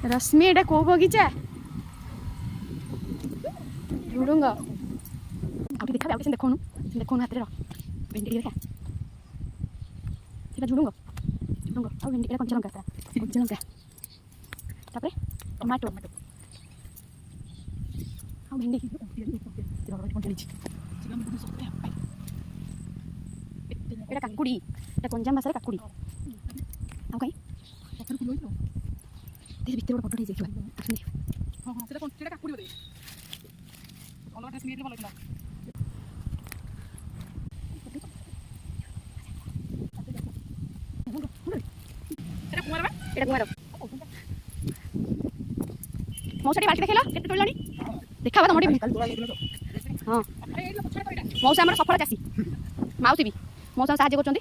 रश्मि एटा को बगीचा झुडुंग आउ देखा आउ किसी देखौनु हाथ रे भेंडी देखा एटा झुडुंग आउ भेंडी एटा कंचा लंका तापरे टमाटो आउ भेंडी एटा काकुड़ी एटा गंजाम भाषा काकुड़ी आउ कहीं भितर गोटे पटो देखा हाँ हाँ सेटा काकुड़ी बोले अलग टेस्ट मिले भल था कुमार मौसा बाल्टी देखा के तोड़लानी देखा तुम हाँ मौसा आम सफल चाषी माउसी भी मौसा साहय कर